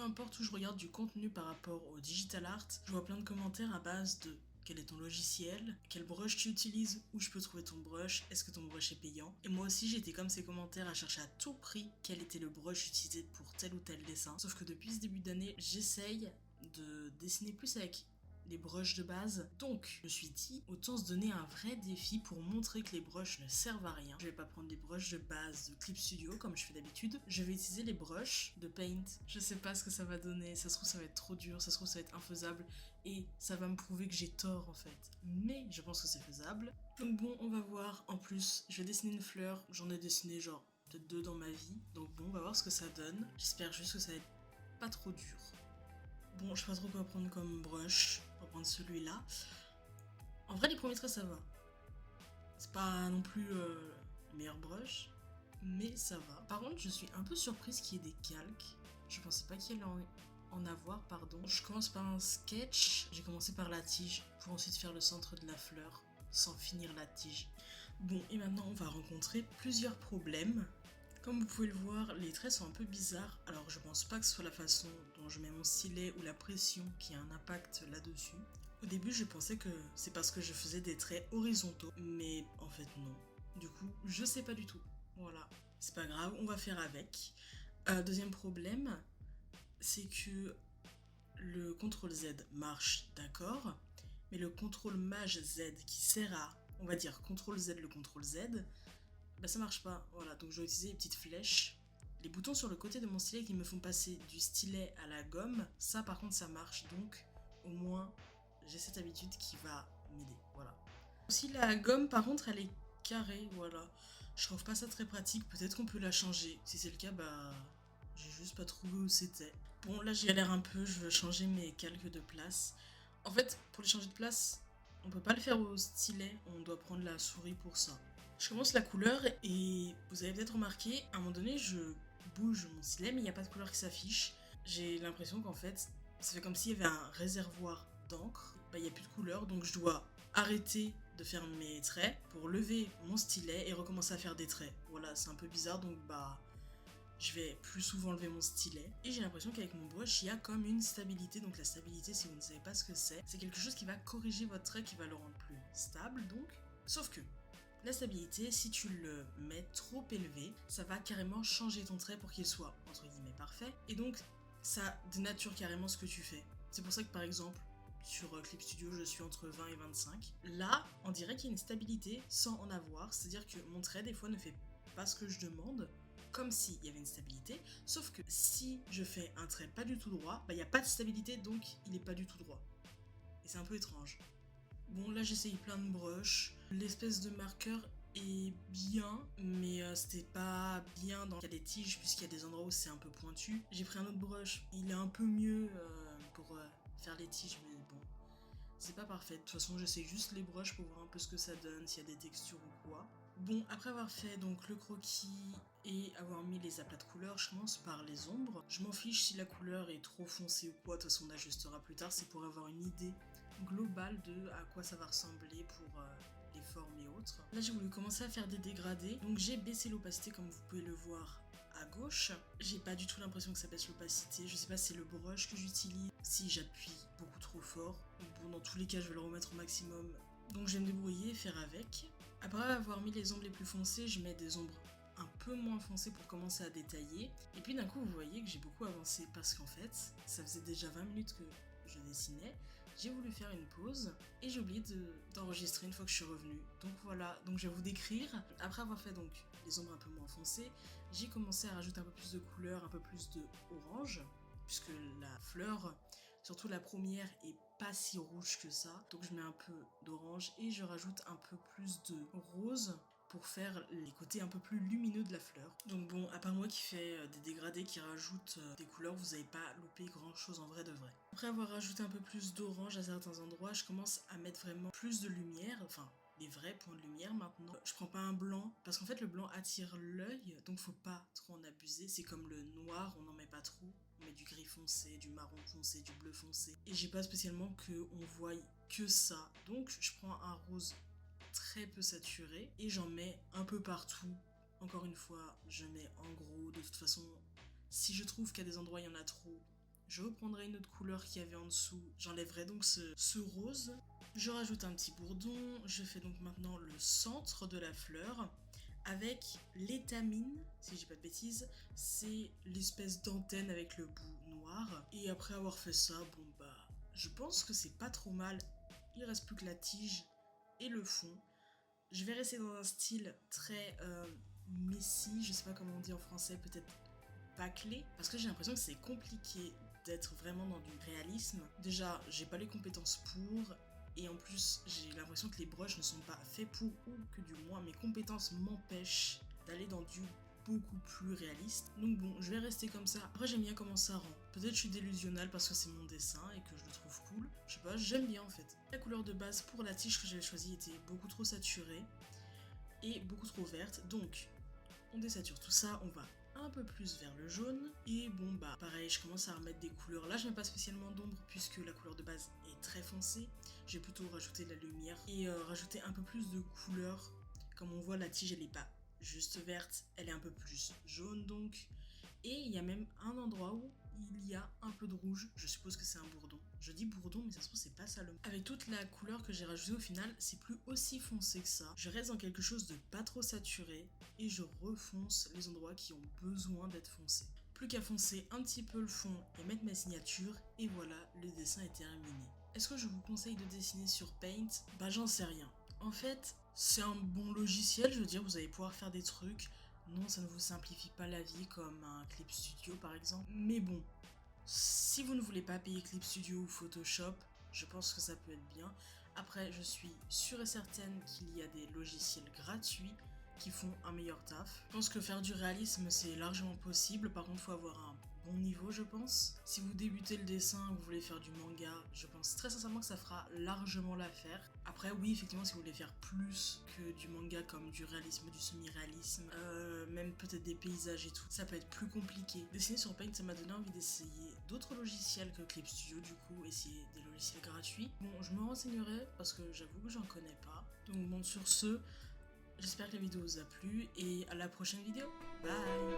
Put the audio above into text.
peu importe où je regarde du contenu par rapport au digital art, je vois plein de commentaires à base de quel est ton logiciel, quel brush tu utilises, où je peux trouver ton brush, est-ce que ton brush est payant. Et moi aussi j'étais comme ces commentaires à chercher à tout prix quel était le brush utilisé pour tel ou tel dessin. Sauf que depuis ce début d'année, j'essaye de dessiner plus avec les brushes de base. Donc, je me suis dit, autant se donner un vrai défi pour montrer que les brushes ne servent à rien. Je vais pas prendre les brushes de base de Clip Studio comme je fais d'habitude. Je vais utiliser les brushes de Paint. Je sais pas ce que ça va donner. Ça se trouve, ça va être trop dur. Ça se trouve, ça va être infaisable. Et ça va me prouver que j'ai tort en fait. Mais je pense que c'est faisable. Donc bon, on va voir. En plus, je vais dessiner une fleur. J'en ai dessiné genre peut-être 2 dans ma vie. Donc bon, on va voir ce que ça donne. J'espère juste que ça va être pas trop dur. Bon, je sais pas trop quoi prendre comme brush. On va prendre celui-là. En vrai, les premiers traits, ça va. C'est pas non plus le meilleur brush, mais ça va. Par contre, je suis un peu surprise qu'il y ait des calques. Je pensais pas qu'il y allait en avoir, pardon. Je commence par un sketch. J'ai commencé par la tige pour ensuite faire le centre de la fleur sans finir la tige. Bon, et maintenant, on va rencontrer plusieurs problèmes. Comme vous pouvez le voir, les traits sont un peu bizarres, alors je pense pas que ce soit la façon dont je mets mon stylet ou la pression qui a un impact là-dessus. Au début, je pensais que c'est parce que je faisais des traits horizontaux, mais en fait non. Du coup, je sais pas du tout. Voilà, c'est pas grave, on va faire avec. Deuxième problème, c'est que le CTRL Z marche, d'accord, mais le CTRL Maj Z qui sert à, on va dire, CTRL Z, le CTRL Z, bah ça marche pas, voilà, donc je vais utiliser les petites flèches. Les boutons sur le côté de mon stylet qui me font passer du stylet à la gomme, ça par contre ça marche, donc au moins j'ai cette habitude qui va m'aider, voilà. Aussi la gomme par contre elle est carrée, voilà. Je trouve pas ça très pratique, peut-être qu'on peut la changer. Si c'est le cas, bah j'ai juste pas trouvé où c'était. Bon là j'y galère un peu, je veux changer mes calques de place. En fait, pour les changer de place, on peut pas le faire au stylet, on doit prendre la souris pour ça. Je commence la couleur et vous avez peut-être remarqué, à un moment donné, je bouge mon stylet, mais il n'y a pas de couleur qui s'affiche. J'ai l'impression qu'en fait, ça fait comme s'il y avait un réservoir d'encre. Bah, il n'y a plus de couleur, donc je dois arrêter de faire mes traits pour lever mon stylet et recommencer à faire des traits. Voilà, c'est un peu bizarre, donc bah je vais plus souvent lever mon stylet. Et j'ai l'impression qu'avec mon brush, il y a comme une stabilité. Donc la stabilité, si vous ne savez pas ce que c'est quelque chose qui va corriger votre trait, qui va le rendre plus stable donc. Sauf que la stabilité, si tu le mets trop élevé, ça va carrément changer ton trait pour qu'il soit, entre guillemets, parfait. Et donc, ça dénature carrément ce que tu fais. C'est pour ça que, par exemple, sur Clip Studio, je suis entre 20 et 25. Là, on dirait qu'il y a une stabilité sans en avoir. C'est-à-dire que mon trait, des fois, ne fait pas ce que je demande, comme s'il y avait une stabilité. Sauf que si je fais un trait pas du tout droit, bah, il n'y a pas de stabilité, donc il n'est pas du tout droit. Et c'est un peu étrange. Bon, là j'essaye plein de brushes. L'espèce de marqueur est bien, mais c'était pas bien dans le cas des tiges, puisqu'il y a des endroits où c'est un peu pointu. J'ai pris un autre brush, il est un peu mieux pour faire les tiges, mais bon, c'est pas parfait. De toute façon, j'essaye juste les brushes pour voir un peu ce que ça donne, s'il y a des textures ou quoi. Bon, après avoir fait donc le croquis et avoir mis les aplats de couleurs, je commence par les ombres. Je m'en fiche si la couleur est trop foncée ou quoi, de toute façon on ajustera plus tard, c'est pour avoir une idée globale de à quoi ça va ressembler pour les formes et autres. Là j'ai voulu commencer à faire des dégradés, donc j'ai baissé l'opacité comme vous pouvez le voir à gauche. J'ai pas du tout l'impression que ça baisse l'opacité, je sais pas si c'est le brush que j'utilise, si j'appuie beaucoup trop fort. Bon, dans tous les cas je vais le remettre au maximum. Donc je vais me débrouiller et faire avec. Après avoir mis les ombres les plus foncées, je mets des ombres un peu moins foncées pour commencer à détailler. Et puis d'un coup, vous voyez que j'ai beaucoup avancé parce qu'en fait, ça faisait déjà 20 minutes que je dessinais. J'ai voulu faire une pause et j'ai oublié d'enregistrer une fois que je suis revenue. Donc voilà, donc je vais vous décrire. Après avoir fait donc les ombres un peu moins foncées, j'ai commencé à rajouter un peu plus de couleur, un peu plus de orange, puisque la fleur, surtout la première, est pas si rouge que ça. Donc je mets un peu d'orange et je rajoute un peu plus de rose pour faire les côtés un peu plus lumineux de la fleur. Donc bon, à part moi qui fais des dégradés qui rajoutent des couleurs, vous n'avez pas loupé grand chose en vrai de vrai. Après avoir rajouté un peu plus d'orange à certains endroits, je commence à mettre vraiment plus de lumière, enfin les vrais points de lumière maintenant. Je prends pas un blanc, parce qu'en fait le blanc attire l'œil, donc faut pas trop en abuser. C'est comme le noir, on n'en met pas trop. On met du gris foncé, du marron foncé, du bleu foncé. Et j'ai pas spécialement qu'on voie que ça. Donc je prends un rose très peu saturé et j'en mets un peu partout. Encore une fois, je mets en gros. De toute façon, si je trouve qu'à des endroits il y en a trop, Je reprendrai une autre couleur qu'il y avait en dessous. J'enlèverai donc ce rose. Je rajoute un petit bourdon. Je fais donc maintenant le centre de la fleur avec l'étamine, si je dis pas de bêtises. C'est l'espèce d'antenne avec le bout noir. Et après avoir fait ça, bon bah, je pense que c'est pas trop mal. Il reste plus que la tige et le fond. Je vais rester dans un style très messy, je sais pas comment on dit en français, peut-être bâclé, parce que j'ai l'impression que c'est compliqué d'être vraiment dans du réalisme. Déjà, j'ai pas les compétences pour, et en plus, j'ai l'impression que les brushes ne sont pas faits pour, ou que du moins mes compétences m'empêchent d'aller dans du beaucoup plus réaliste. Donc bon, je vais rester comme ça. Après, j'aime bien comment ça rend. Peut-être je suis délusionnelle parce que c'est mon dessin et que je le trouve cool. Je sais pas, j'aime bien en fait. La couleur de base pour la tige que j'avais choisie était beaucoup trop saturée et beaucoup trop verte. Donc, on désature tout ça, on va un peu plus vers le jaune. Et bon bah, pareil, je commence à remettre des couleurs. Là, je mets pas spécialement d'ombre puisque la couleur de base est très foncée. J'ai plutôt rajouté de la lumière et rajouté un peu plus de couleurs. Comme on voit, la tige, elle est pas juste verte, elle est un peu plus jaune donc. Et il y a même un endroit où il y a un peu de rouge, je suppose que c'est un bourdon. Je dis bourdon, mais ça se trouve c'est pas ça le mot. Avec toute la couleur que j'ai rajoutée au final, c'est plus aussi foncé que ça. Je reste dans quelque chose de pas trop saturé et je refonce les endroits qui ont besoin d'être foncés. Plus qu'à foncer un petit peu le fond et mettre ma signature, et voilà, le dessin est terminé. Est-ce que je vous conseille de dessiner sur Paint? Bah j'en sais rien. En fait, c'est un bon logiciel, je veux dire, vous allez pouvoir faire des trucs. Non, ça ne vous simplifie pas la vie comme un Clip Studio par exemple. Mais bon, si vous ne voulez pas payer Clip Studio ou Photoshop, je pense que ça peut être bien. Après, je suis sûre et certaine qu'il y a des logiciels gratuits qui font un meilleur taf. Je pense que faire du réalisme, c'est largement possible. Par contre, il faut avoir un bon niveau, je pense. Si vous débutez le dessin, vous voulez faire du manga, je pense très sincèrement que ça fera largement l'affaire. Après, oui, effectivement, si vous voulez faire plus que du manga comme du réalisme, du semi-réalisme, même peut-être des paysages et tout, ça peut être plus compliqué. Dessiner sur Paint, ça m'a donné envie d'essayer d'autres logiciels que Clip Studio, du coup, essayer des logiciels gratuits. Bon, je me renseignerai parce que j'avoue que j'en connais pas. Donc bon, sur ce, j'espère que la vidéo vous a plu et à la prochaine vidéo. Bye!